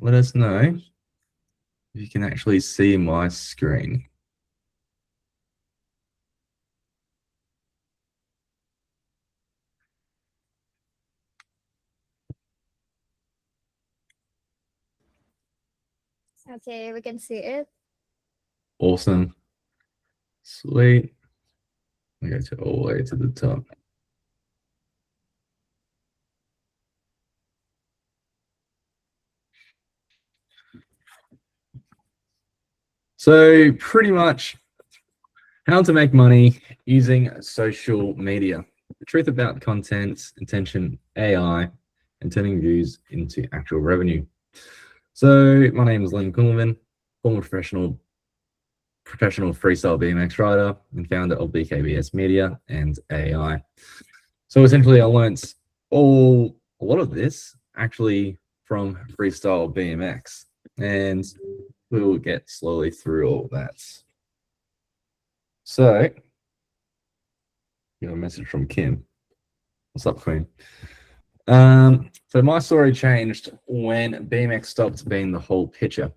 let us know if you can actually see my screen. Okay, we can see it. Awesome. Sweet. We go to all the way to the top. So pretty much how to make money using social media. The truth about content, intention, AI, and turning views into actual revenue. So my name is Liam Kungelman, former professional freestyle BMX rider and founder of BKBS Media and AI. So essentially I learned a lot of this actually from freestyle BMX, and we will get slowly through all that. So, a message from Kim. What's up, Queen? So my story changed when BMX stopped being the whole picture.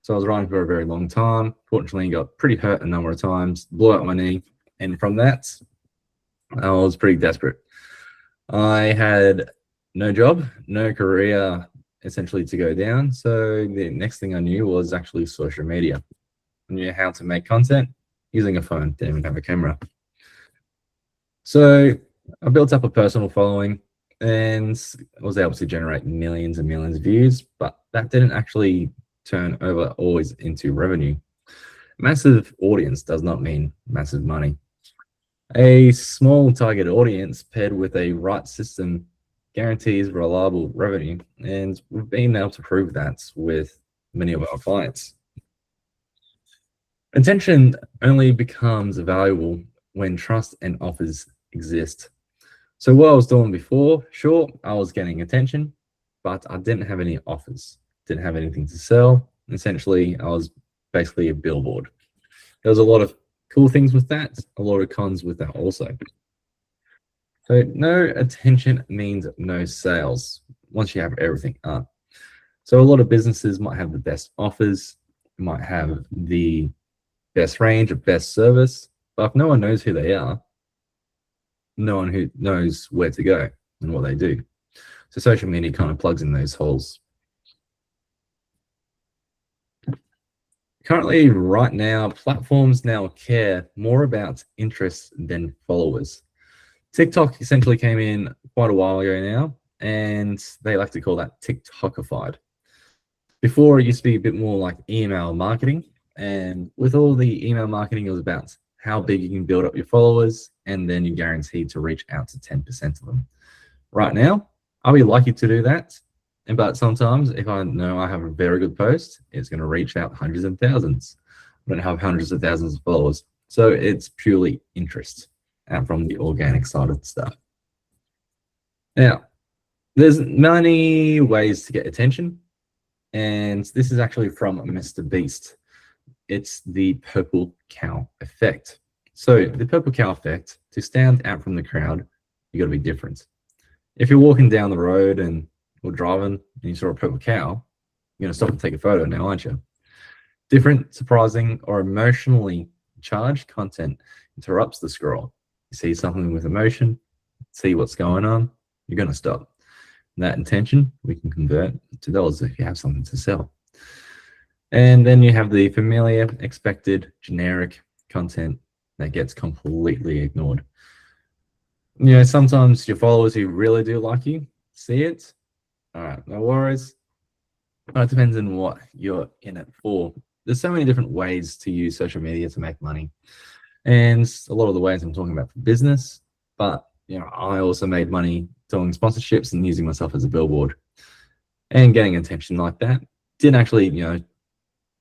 So I was riding for a very long time. Fortunately, got pretty hurt a number of times, blew out my knee, and from that, I was pretty desperate. I had no job, no career, essentially to go down. So the next thing I knew was actually social media. I knew how to make content using a phone, didn't even have a camera. So I built up a personal following and I was able to generate millions and millions of views, but that didn't actually turn over always into revenue. Massive audience does not mean massive money. A small target audience paired with a right system guarantees reliable revenue, and we've been able to prove that with many of our clients. Attention only becomes valuable when trust and offers exist. So what I was doing before, sure, I was getting attention, but I didn't have any offers, didn't have anything to sell. Essentially, I was basically a billboard. There was a lot of cool things with that, a lot of cons with that also. So no attention means no sales once you have everything up. So a lot of businesses might have the best offers, might have the best range of best service, but if no one knows who they are, no one who knows where to go and what they do. So social media kind of plugs in those holes. Currently, right now, platforms now care more about interests than followers. TikTok essentially came in quite a while ago now, and they like to call that TikTokified. Before, it used to be a bit more like email marketing, and with all the email marketing, it was about how big you can build up your followers, and then you're guaranteed to reach out to 10% of them. Right now, I'll be lucky to do that, but sometimes if I know I have a very good post, it's going to reach out hundreds and thousands. I don't have hundreds of thousands of followers, so it's purely interest from the organic side of stuff. Now, there's many ways to get attention, and this is actually from Mr. Beast. It's the purple cow effect. So the purple cow effect, to stand out from the crowd, you got to be different. If you're walking down the road and or driving and you saw a purple cow, you're going to stop and take a photo now, aren't you? Different, surprising, or emotionally charged content interrupts the scroll. You see something with emotion, see what's going on, you're going to stop. And that intention we can convert to dollars if you have something to sell. And then you have the familiar, expected, generic content that gets completely ignored. You know, sometimes your followers who really do like you see it. All right, no worries. But it depends on what you're in it for. There's so many different ways to use social media to make money. And a lot of the ways I'm talking about for business, but you know, I also made money doing sponsorships and using myself as a billboard and getting attention like that. Didn't actually, you know,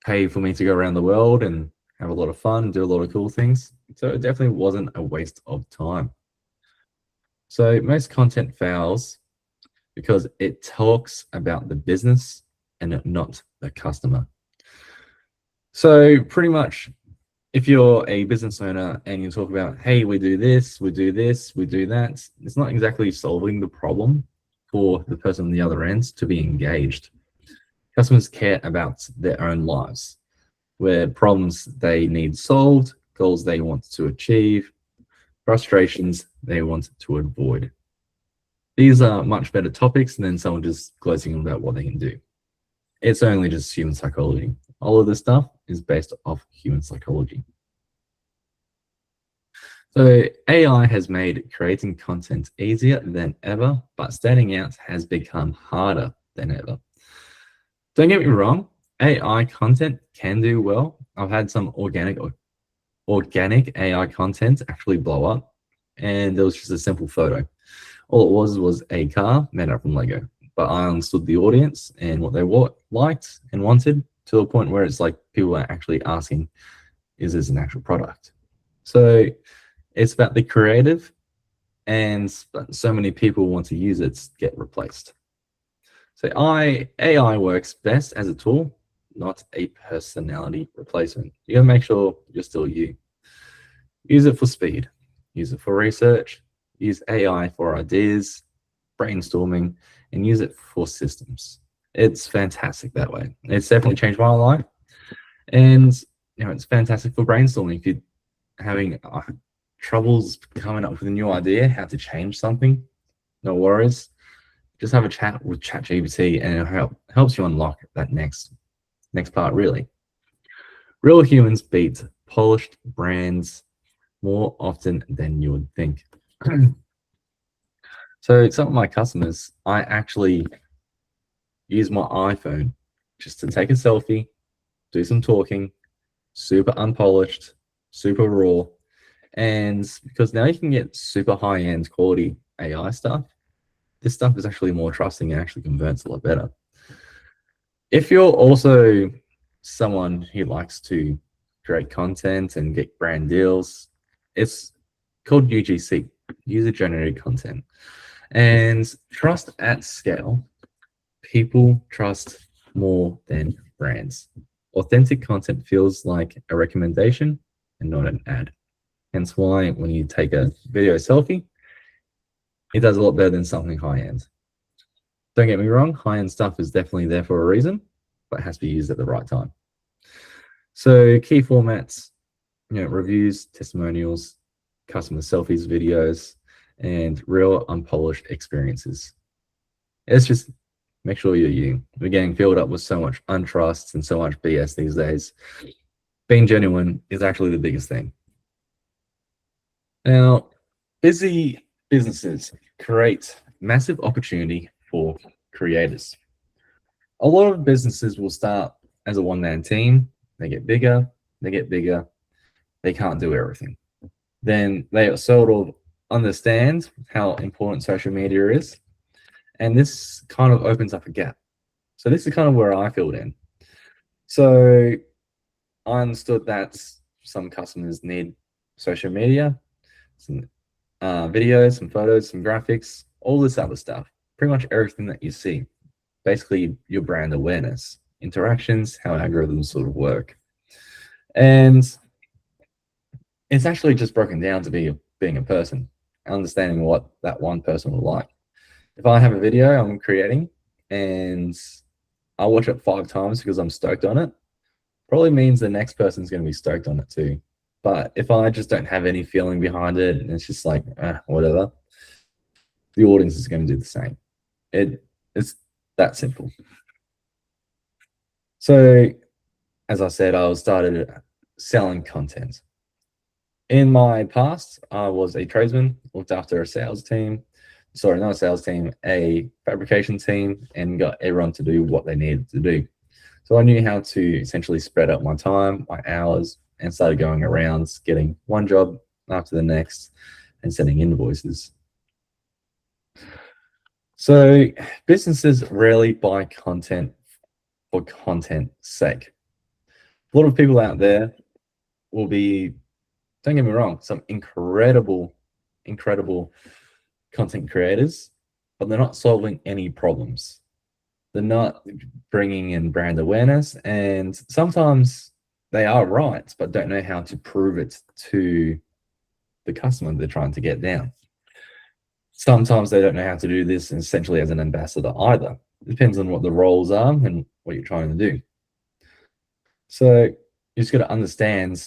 pay for me to go around the world and have a lot of fun, do a lot of cool things. So it definitely wasn't a waste of time. So most content fails because it talks about the business and not the customer. So pretty much, if you're a business owner and you talk about, hey, we do this, we do this, we do that, it's not exactly solving the problem for the person on the other end to be engaged. Customers care about their own lives, where problems they need solved, goals they want to achieve, frustrations they want to avoid. These are much better topics than someone just gloating about what they can do. It's only just human psychology. All of this stuff is based off human psychology. So AI has made creating content easier than ever, but standing out has become harder than ever. Don't get me wrong, AI content can do well. I've had some organic AI content actually blow up, and it was just a simple photo. All it was a car made up from Lego. But I understood the audience and what they liked and wanted to a point where it's like people are actually asking, is this an actual product? So it's about the creative, and so many people want to use it get replaced. So AI works best as a tool, not a personality replacement. You gotta make sure you're still you. Use it for speed, use it for research, use AI for ideas, brainstorming, and use it for systems. It's fantastic that way. It's definitely changed my life. And it's fantastic for brainstorming. If you're having troubles coming up with a new idea, how to change something, no worries. Just have a chat with ChatGPT, and it helps you unlock that next part. Really, real humans beat polished brands more often than you would think. So some of my customers, I actually use my iPhone just to take a selfie, do some talking, super unpolished, super raw. And because now you can get super high-end quality AI stuff, this stuff is actually more trusting and actually converts a lot better. If you're also someone who likes to create content and get brand deals, it's called UGC, user-generated content. And trust at scale, people trust more than brands. Authentic content feels like a recommendation and not an ad. Hence why when you take a video selfie, it does a lot better than something high-end. Don't get me wrong, high-end stuff is definitely there for a reason, but it has to be used at the right time. So key formats, reviews, testimonials, customer selfies, videos, and real unpolished experiences. It's just make sure you're you. We're getting filled up with so much untrust and so much BS these days. Being genuine is actually the biggest thing. Now, busy businesses create massive opportunity for creators. A lot of businesses will start as a one-man team. They get bigger, they can't do everything. Then they sort of understand how important social media is, and this kind of opens up a gap. So this is kind of where I filled in. So I understood that some customers need social media, some videos, some photos, some graphics, all this other stuff. Pretty much everything that you see. Basically, your brand awareness, interactions, how algorithms sort of work. And it's actually just broken down to being a person, understanding what that one person will like. If I have a video I'm creating and I watch it 5 times because I'm stoked on it, probably means the next person's going to be stoked on it too. But if I just don't have any feeling behind it and it's just like, whatever, the audience is going to do the same. It's that simple. So, as I said, I started selling content. In my past, I was a tradesman, looked after a sales team. Sorry, not a sales team, a fabrication team, and got everyone to do what they needed to do. So I knew how to essentially spread out my time, my hours, and started going around getting one job after the next and sending invoices. So businesses rarely buy content for content's sake. A lot of people out there will be, don't get me wrong, some incredible content creators, but they're not solving any problems. They're not bringing in brand awareness, and sometimes they are right, but don't know how to prove it to the customer they're trying to get down. Sometimes they don't know how to do this essentially as an ambassador either. It depends on what the roles are and what you're trying to do. So you just got to understand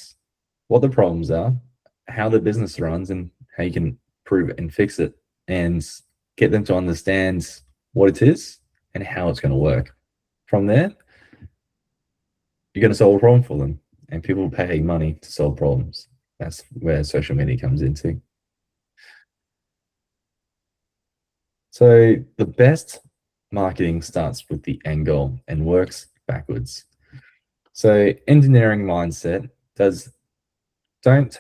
what the problems are, how the business runs, and how you can improve it and fix it, and get them to understand what it is and how it's going to work. From there, you're going to solve a problem for them, and people pay money to solve problems. That's where social media comes into. So the best marketing starts with the end goal and works backwards. So engineering mindset don't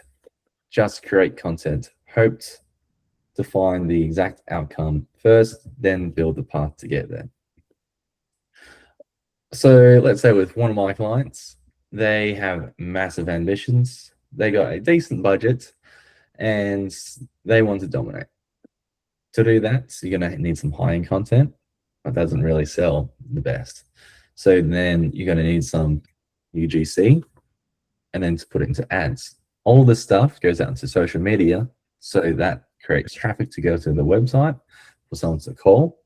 just create content, hoped to find the exact outcome first, then build the path to get there. So let's say with one of my clients, they have massive ambitions, they got a decent budget, and they want to dominate. To do that, you're going to need some high-end content, but doesn't really sell the best. So then you're going to need some UGC, and then to put it into ads. All this stuff goes out into social media, so that creates traffic to go to the website for someone to call,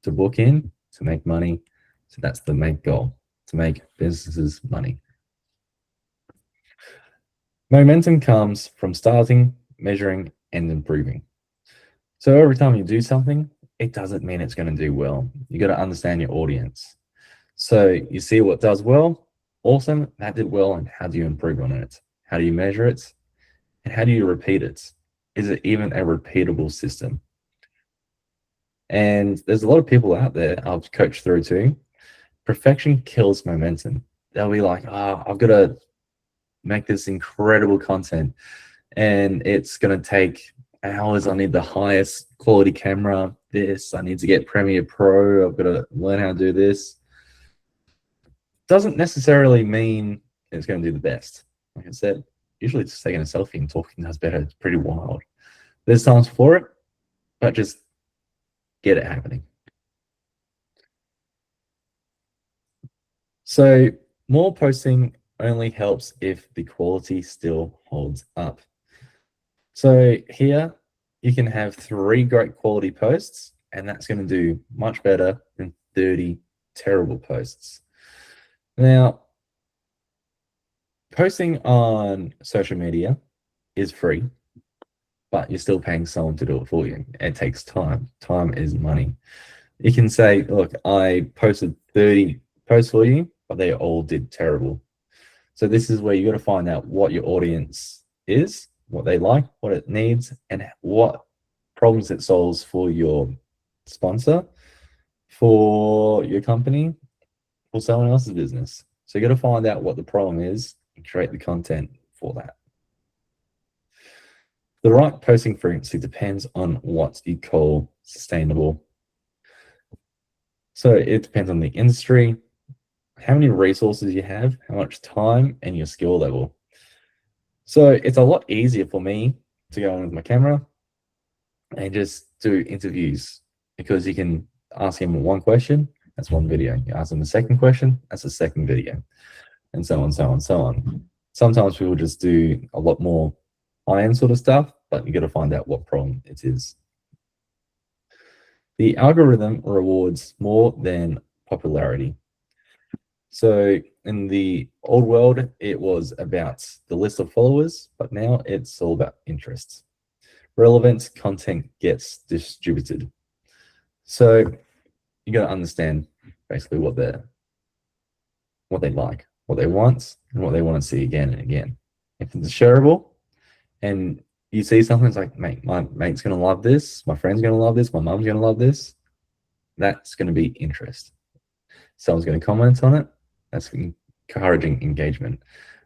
to book in, to make money. So that's the main goal, to make businesses money. Momentum comes from starting, measuring, and improving. So every time you do something, it doesn't mean it's going to do well. You got to understand your audience. So you see what does well, awesome, that did well, and how do you improve on it? How do you measure it? And how do you repeat it? Is it even a repeatable system? And there's a lot of people out there I've coached through too. Perfection kills momentum. They'll be like, I've got to make this incredible content, and it's going to take hours. I need the highest quality camera. I need to get Premiere Pro. I've got to learn how to do this. Doesn't necessarily mean it's going to do the best. Like I said, usually just taking a selfie and talking does better. It's pretty wild. There's times for it, but just get it happening. So more posting only helps if the quality still holds up. So here you can have 3 great quality posts, and that's going to do much better than 30 terrible posts. Now, posting on social media is free, but you're still paying someone to do it for you. It takes time. Time is money. You can say, look, I posted 30 posts for you, but they all did terrible. So this is where you got to find out what your audience is, what they like, what it needs, and what problems it solves for your sponsor, for your company, for someone else's business. So you got to find out what the problem is and create the content for that. The right posting frequency depends on what you call sustainable. So it depends on the industry, how many resources you have, how much time, and your skill level. So it's a lot easier for me to go on with my camera and just do interviews, because you can ask him one question, that's one video. You ask them the second question, that's a second video, and so on, so on, so on. Sometimes people just do a lot more high-end sort of stuff, but you got to find out what problem it is. The algorithm rewards more than popularity. So in the old world, it was about the list of followers, but now it's all about interests. Relevant content gets distributed. So you got to understand basically what they like, what they want, and what they want to see again and again. If it's shareable and you see something, it's like, mate, my mate's going to love this, my friend's going to love this, my mum's going to love this, that's going to be interest. Someone's going to comment on it, that's encouraging engagement.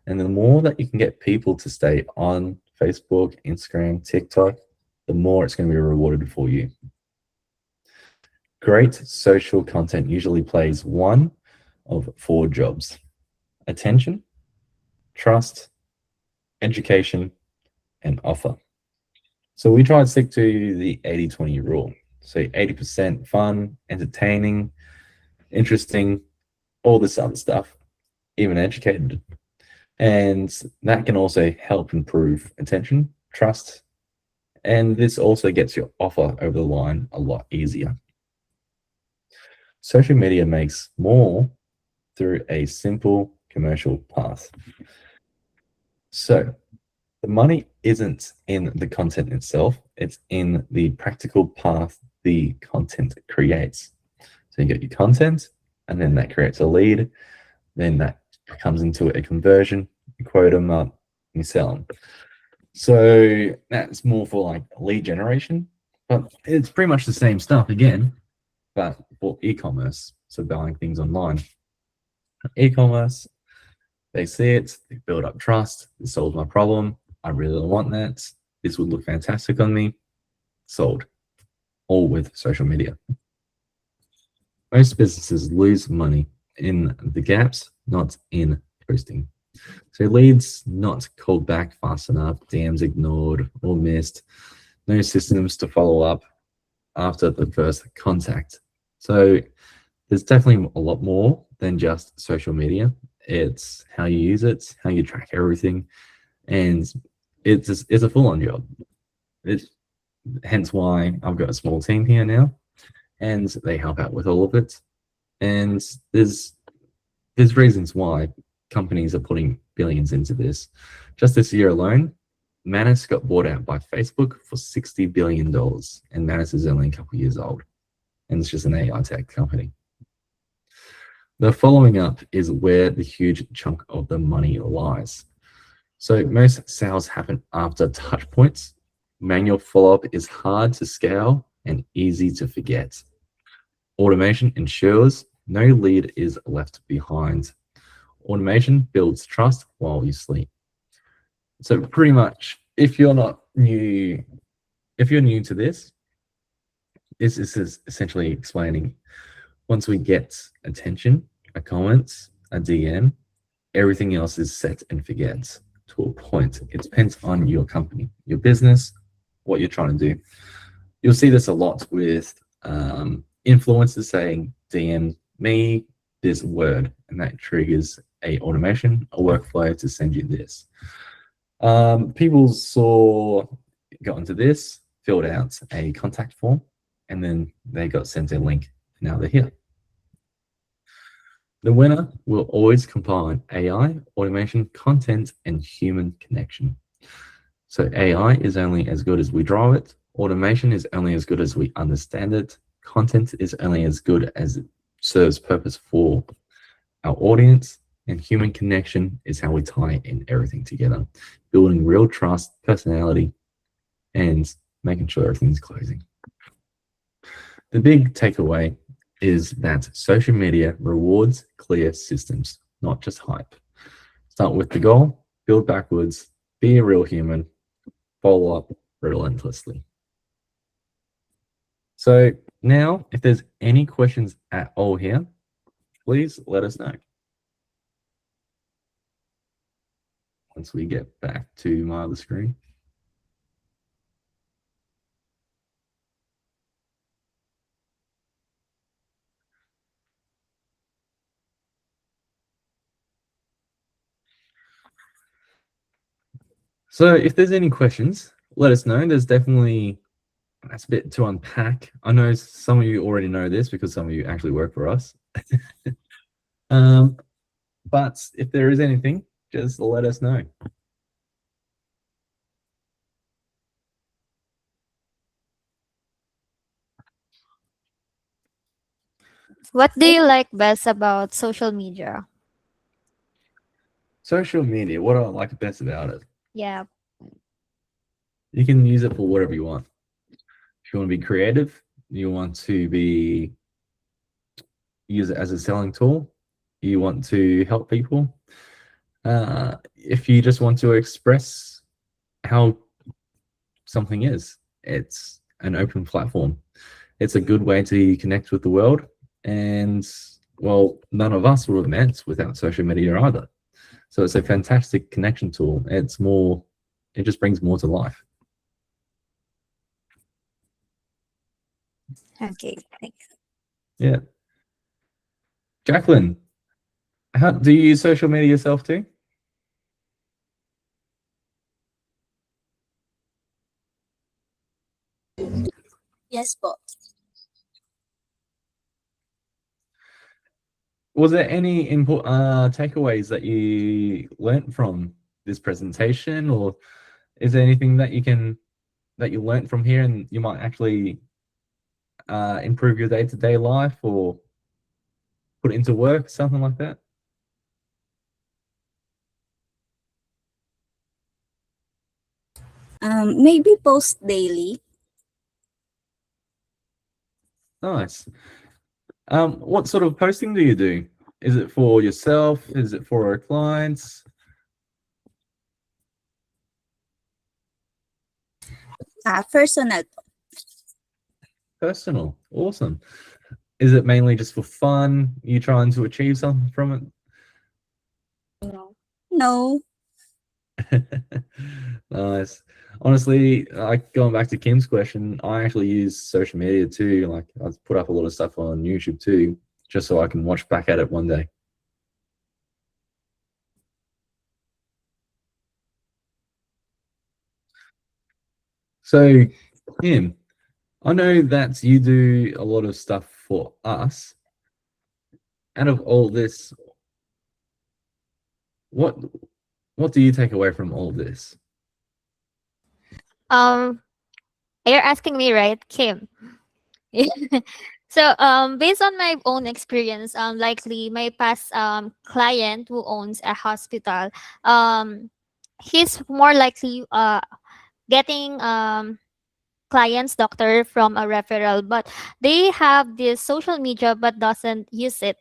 And the more that you can get people to stay on Facebook, Instagram, TikTok, the more it's going to be rewarded for you. Great social content usually plays one of 4 jobs: attention, trust, education, and offer. So we try to stick to the 80-20 rule. So 80% fun, entertaining, interesting, all this other stuff, even educated. And that can also help improve attention, trust, and this also gets your offer over the line a lot easier. Social media makes more through a simple commercial path. So the money isn't in the content itself, it's in the practical path the content creates. So you get your content, and then that creates a lead, then that comes into a conversion, you quote them up, and you sell them. So that's more for like lead generation, but it's pretty much the same stuff again, but for e-commerce. So buying things online. E-commerce, they see it, they build up trust, it solves my problem. I really don't want that. This would look fantastic on me. Sold. All with social media. Most businesses lose money in the gaps, not in posting. So leads not called back fast enough, DMs ignored or missed, no systems to follow up after the first contact. So there's definitely a lot more than just social media. It's how you use it, how you track everything, and it's a full-on job. It's hence why I've got a small team here now, and they help out with all of it. And there's reasons why companies are putting billions into this. Just this year alone, Manus got bought out by Facebook for $60 billion, and Manus is only a couple years old, and it's just an AI tech company. The following up is where the huge chunk of the money lies. So most sales happen after touch points. Manual follow-up is hard to scale and easy to forget. Automation ensures no lead is left behind. Automation builds trust while you sleep. So pretty much, if you're new to this is essentially explaining once we get attention, a comment, a DM, everything else is set and forgets to a point. It depends on your company, your business, what you're trying to do. You'll see this a lot with influencers saying, DM me this word, and that triggers a automation, a workflow to send you this. People got into this, filled out a contact form, and then they got sent a link. Now they're here. The winner will always combine AI, automation, content, and human connection. So AI is only as good as we draw it. Automation is only as good as we understand it. Content is only as good as it serves purpose for our audience. And human connection is how we tie in everything together, building real trust, personality, and making sure everything's closing. The big takeaway is that social media rewards clear systems, not just hype. Start with the goal, build backwards, be a real human, follow up relentlessly. So now, if there's any questions at all here, please let us know. Once we get back to my other screen. So if there's any questions, let us know. There's definitely, that's a bit to unpack. I know some of you already know this because some of you actually work for us. But if there is anything, just let us know. What do you like best about social media? Social media, what I like best about it, Yeah. you can use it for whatever you want. If you want to be creative, you want to use it as a selling tool, you want to help people. If you just want to express how something is, it's an open platform. It's a good way to connect with the world. And well, none of us would have met without social media either. So it's a fantastic connection tool. It just brings more to life. Okay, thanks. Yeah. Jacqueline, how do you use social media yourself too? Yes po. Was there any input takeaways that you learnt from this presentation, or is there anything that you learnt from here and you might actually improve your day-to-day life or put it into work, something like that? Maybe post daily. Nice. What sort of posting do you do? Is it for yourself? Is it for our clients? Personal. Personal. Awesome. Is it mainly just for fun? You trying to achieve something from No. it? Nice. Honestly, like going back to Kim's question, I actually use social media too. Like I put up a lot of stuff on YouTube too, just so I can watch back at it one day. So, Kim, I know that you do a lot of stuff for us. Out of all this, what what do you take away from all this? Um, you're asking me, right, Kim? So, based on my own experience, likely my past client who owns a hospital, um, he's more likely getting clients doctor from a referral, but they have this social media but doesn't use it.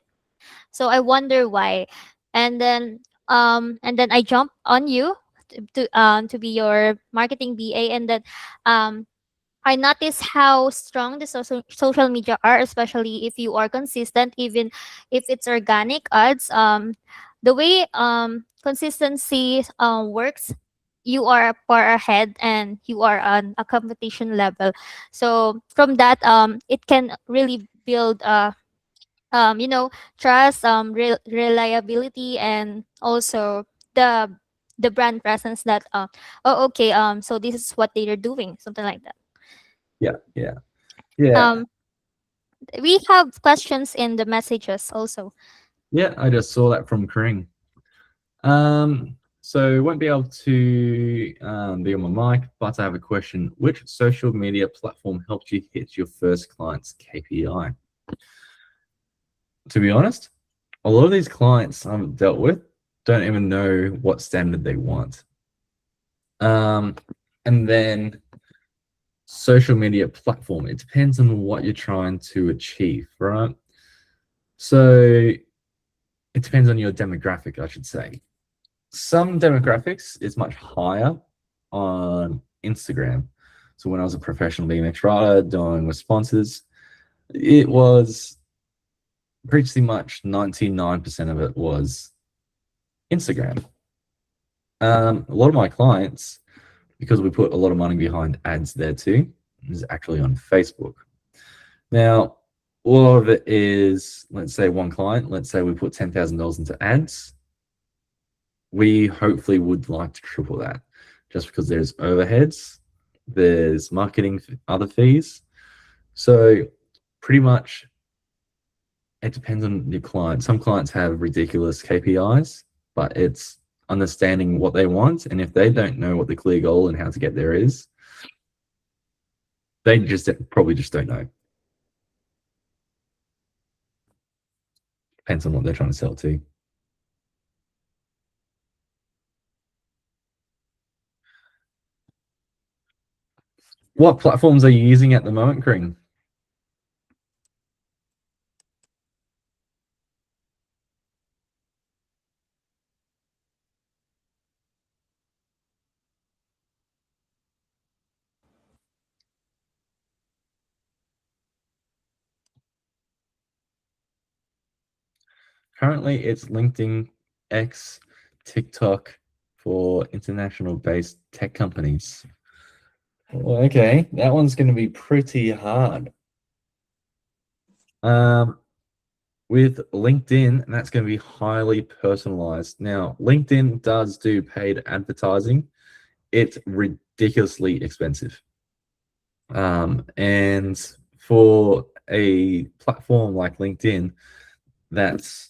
So I wonder why. And then I jump on you to be your marketing BA, and then um I notice how strong the social media are, especially if you are consistent, even if it's organic ads. The way consistency works, you are far ahead and you are on a competition level. So from that, it can really build you know, trust, reliability, and also the the brand presence that oh, okay, so this is what they are doing, something like that. Yeah, yeah, yeah, um we have questions in the messages also. yeah. I just saw that from Kring. So won't be able to be on my mic, but I have a question. Which social media platform helped you hit your first client's KPI? To be honest, a lot of these clients I've dealt with don't even know what standard they want. Um, and then social media platform, it depends on what you're trying to achieve, right? So it depends on your demographic, I should say. Some demographics is much higher on Instagram. So when I was a professional BMX rider doing responses, it was pretty much 99% of it was Instagram. A lot of my clients, because we put a lot of money behind ads there too, is actually on Facebook. Now, all of it is, let's say one client, let's say we put $10,000 into ads. We hopefully would like to triple that just because there's overheads, there's marketing, other fees. So pretty much it depends on your client. Some clients have ridiculous KPIs, but it's understanding what they want. And if they don't know what the clear goal and how to get there is, they just probably just don't know. Depends on what they're trying to sell to. What platforms are you using at the moment, Kring? Currently, it's LinkedIn, X, TikTok for international based tech companies. Okay, that one's going to be pretty hard. With LinkedIn, that's going to be highly personalized. Now, LinkedIn does do paid advertising. It's ridiculously expensive. And for a platform like LinkedIn, that's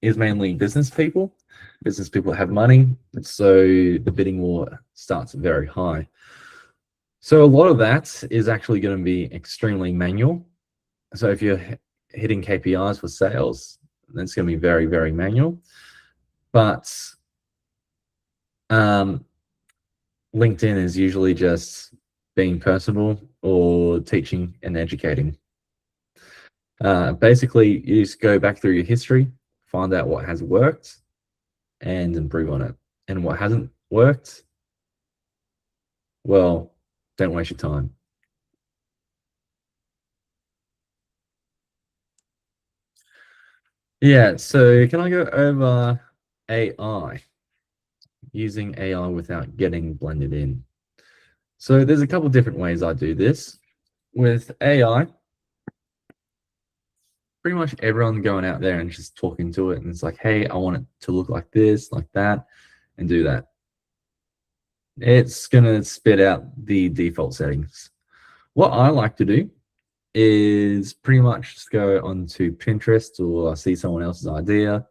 is mainly business people. Business people have money, so the bidding war starts very high. So a lot of that is actually going to be extremely manual. So if you're hitting KPIs for sales, that's going to be very, very manual. But LinkedIn is usually just being personal or teaching and educating. Basically, you just go back through your history, find out what has worked, and improve on it. And what hasn't worked, well, don't waste your time. Yeah, so can I go over AI? Using AI without getting blended in. So there's a couple different ways I do this. With AI, pretty much everyone going out there and just talking to it, and it's like, hey, I want it to look like this, like that, and do that. It's gonna spit out the default settings. What I like to do is pretty much just go onto Pinterest or I see someone else's idea,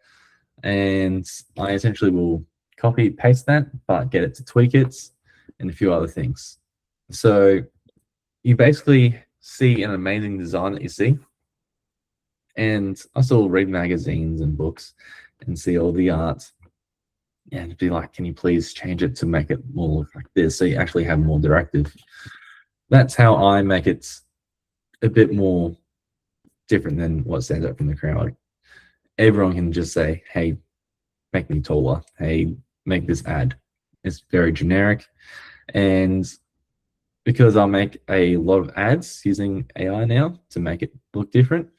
and I essentially will copy paste that, but get it to tweak it and a few other things. So you basically see an amazing design that you see, and I still read magazines and books and see all the art and be like, can you please change it to make it more look like this, so you actually have more directive. That's how I make it a bit more different than what stands out from the crowd. Everyone can just say, hey, make me taller, hey, make this ad. It's very generic, and because I make a lot of ads using AI now to make it look different,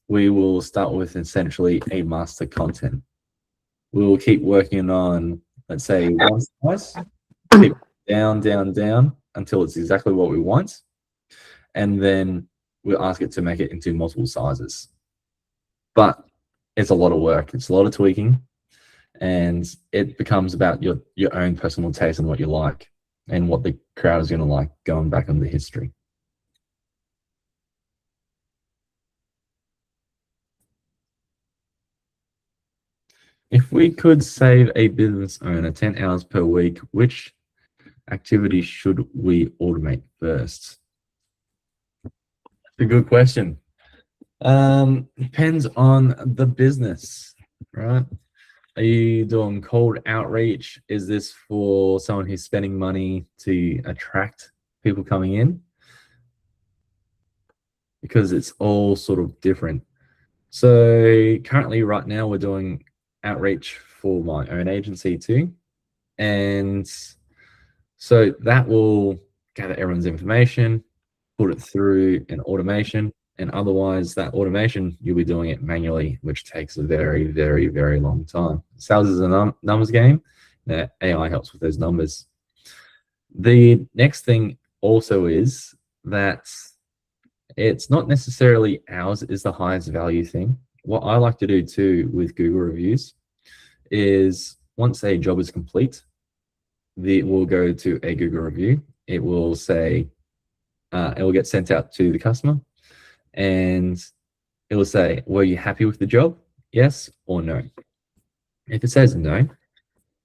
we will start with essentially a master content. We'll keep working on, let's say, one size, keep down, down, down until it's exactly what we want. And then we'll ask it to make it into multiple sizes. But it's a lot of work. It's a lot of tweaking. And it becomes about your own personal taste and what you like and what the crowd is going to like, going back on the history. If we could save a business owner 10 hours per week, which activity should we automate first? That's a good question. Depends on the business, right? Are you doing cold outreach? Is this for someone who's spending money to attract people coming in? Because it's all sort of different. So currently right now we're doing outreach for my own agency too. And so that will gather everyone's information, put it through an automation, and otherwise that automation, you'll be doing it manually, which takes a very, very, very long time. Sales is a numbers game. The AI helps with those numbers. The next thing also is that it's not necessarily ours is the highest value thing. What I like to do too with Google reviews is once a job is complete, it will go to a Google review. It will say, it will get sent out to the customer, and it will say, were you happy with the job? Yes or no. If it says no,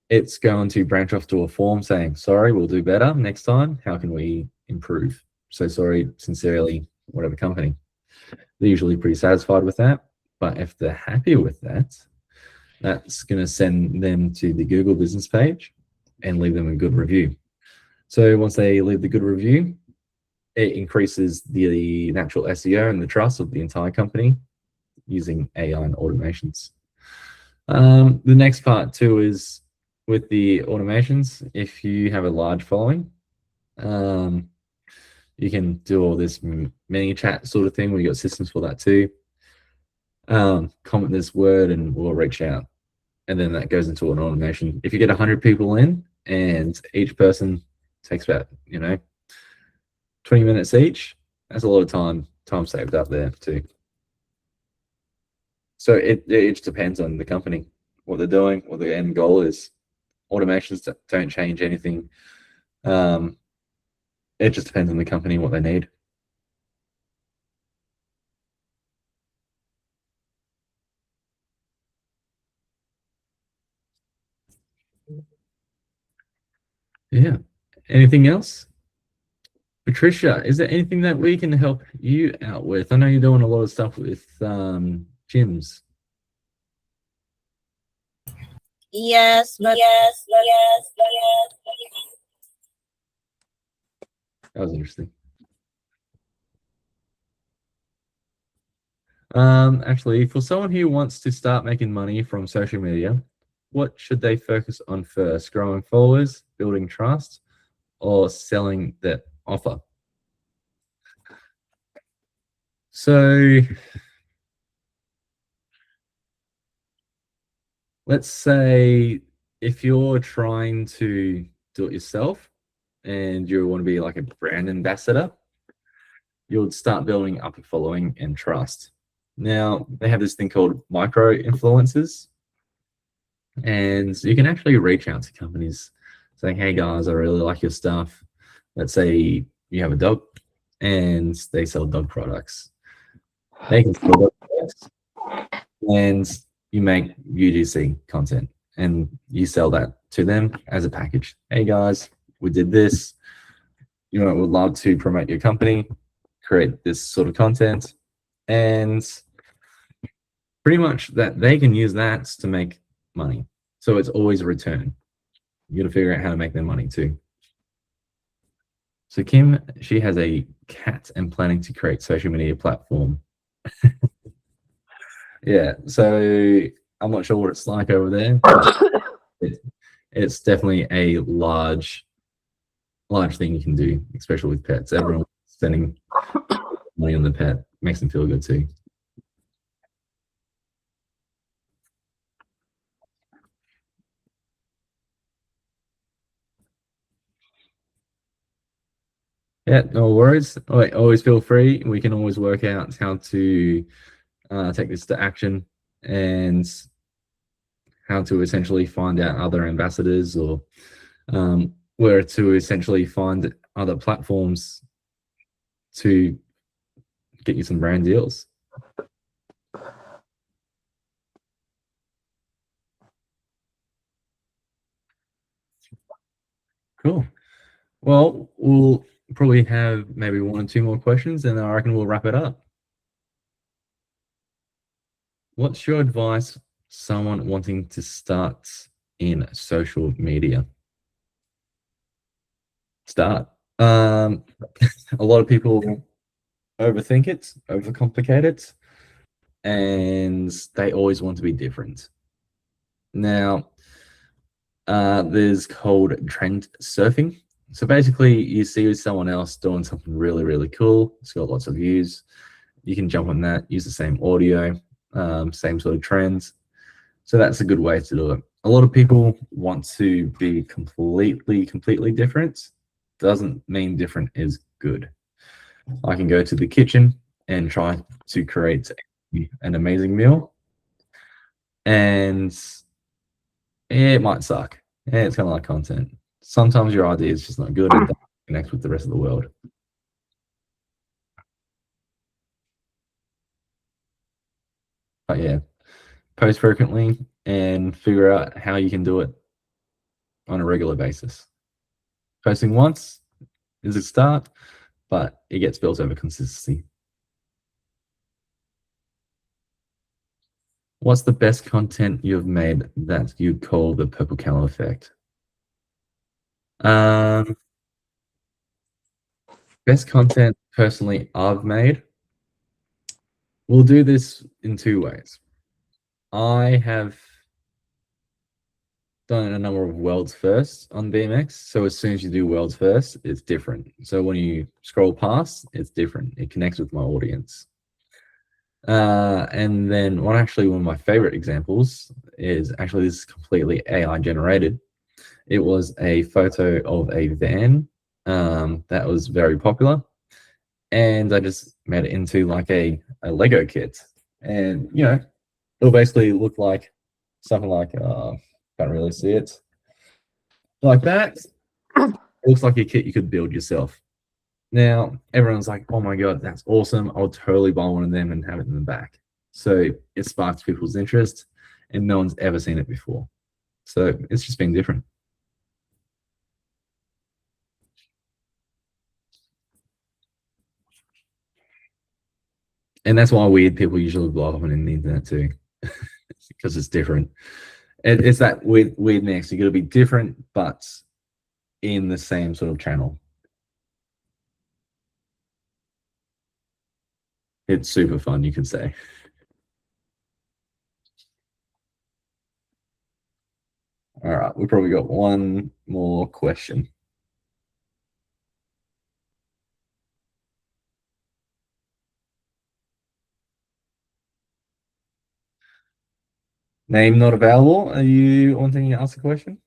it's going to branch off to a form saying, sorry, we'll do better next time. How can we improve? So sorry, sincerely, whatever company. They're usually pretty satisfied with that. But if they're happy with that, that's going to send them to the Google business page and leave them a good review. So once they leave the good review, it increases the natural SEO and the trust of the entire company using AI and automations. The next part too is with the automations. If you have a large following, you can do all this mini chat sort of thing. We got systems for that too. Comment this word and we'll reach out, and then that goes into an automation. If you get 100 people in and each person takes about 20 minutes each, that's a lot of time saved up there too. So it just depends on the company, what they're doing, what the end goal is. Automations don't change anything. It just depends on the company, what they need. Yeah. Anything else? Patricia, is there anything that we can help you out with? I know you're doing a lot of stuff with gyms. Yes, but That was interesting. Actually, for someone who wants to start making money from social media, what should they focus on first? Growing followers, building trust, or selling their offer? So let's say if you're trying to do it yourself and you want to be like a brand ambassador, you'll start building up a following and trust. Now, they have this thing called micro influencers, and you can actually reach out to companies saying, hey guys, I really like your stuff. Let's say you have a dog and they sell dog products. They can sell dog products and you make UGC content and you sell that to them as a package. Hey guys, we did this. You know, we'd love to promote your company, create this sort of content, and pretty much that they can use that to make money. So it's always a return. You got to figure out how to make their money too. So Kim, she has a cat and planning to create social media platform. Yeah, so I'm not sure what it's like over there. It's definitely a large thing you can do, especially with pets. Everyone spending money on the pet makes them feel good too. Yeah, no worries. Always feel free. We can always work out how to take this to action and how to essentially find out other ambassadors or where to essentially find other platforms to get you some brand deals. Cool. Well, we'll probably have maybe 1 or 2 more questions, and I reckon we'll wrap it up. What's your advice someone wanting to start in social media? Start. A lot of people overthink it, overcomplicate it, and they always want to be different. Now, there's called trend surfing. So basically, you see someone else doing something really, really cool. It's got lots of views. You can jump on that, use the same audio, same sort of trends. So that's a good way to do it. A lot of people want to be completely different. Doesn't mean different is good. I can go to the kitchen and try to create an amazing meal, and it might suck. Yeah, it's kind of like content. Sometimes your idea is just not good and doesn't connect with the rest of the world. But yeah, post frequently and figure out how you can do it on a regular basis. Posting once is a start, but it gets built over consistency. What's the best content you've made that you call the purple cow effect? Best content personally I've made. We'll do this in 2 ways. I have done a number of worlds first on BMX. So as soon as you do worlds first, it's different. So when you scroll past, it's different. It connects with my audience. And then one of my favorite examples is actually this is completely AI generated. It was a photo of a van that was very popular, and I just made it into like a Lego kit, and you know, it'll basically look like something like can't really see it like that. It looks like a kit you could build yourself. Now, everyone's like, oh my God, that's awesome. I'll totally buy one of them and have it in the back. So it sparks people's interest, and no one's ever seen it before. So it's just been different. And that's why weird people usually blow up on the internet too, because it's different. It's that weird mix. You got to be different, but in the same sort of channel. It's super fun, you could say. All right, we've probably got one more question. Name not available. Are you wanting to ask a question?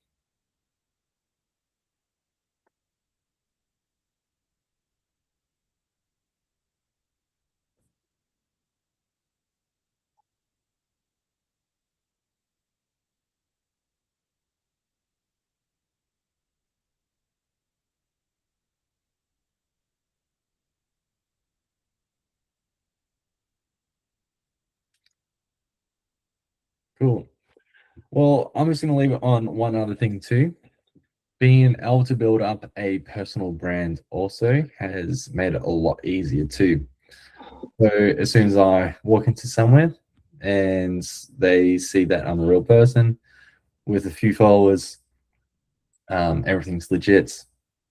Cool. Well, I'm just going to leave it on one other thing too. Being able to build up a personal brand also has made it a lot easier too. So as soon as I walk into somewhere and they see that I'm a real person with a few followers, everything's legit,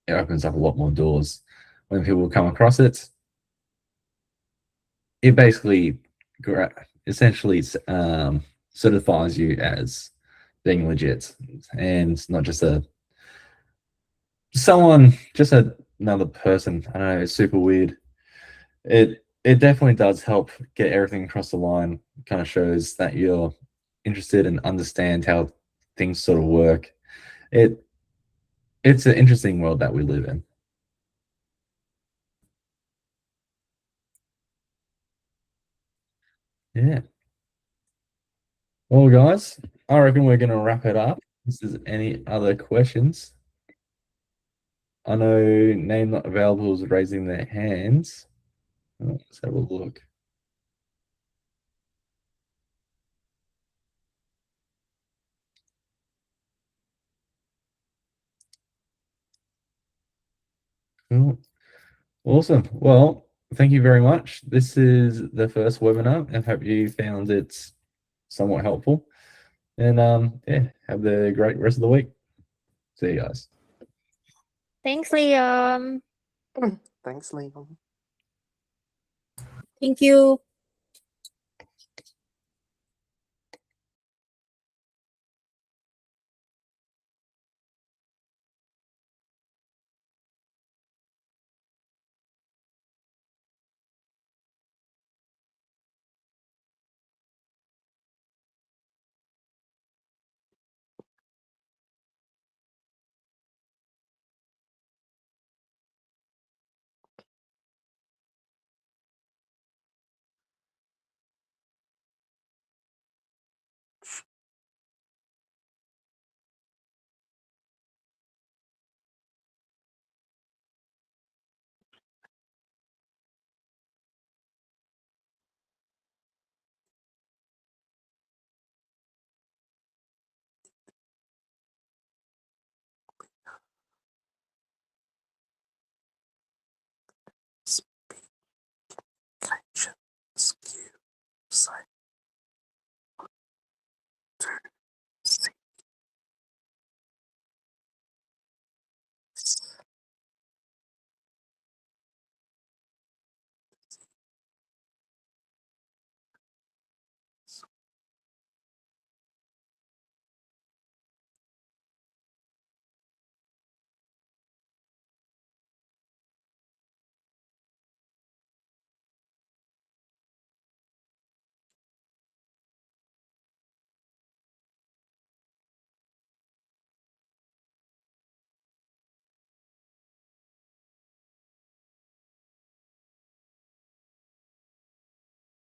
it opens up a lot more doors. When people come across it, it basically essentially certifies you as being legit and not just another person. I don't know, it's super weird. It definitely does help get everything across the line. It kind of shows that you're interested and understand how things sort of work. It's an interesting world that we live in. Yeah. Well, guys, I reckon we're going to wrap it up. If there's any other questions, I know Name Not Available is raising their hands. Let's have a look. Cool. Awesome. Well, thank you very much. This is the first webinar. I hope you found it somewhat helpful. And yeah, have a great rest of the week. See you guys. Thanks, Liam. Thanks, Liam. Thank you.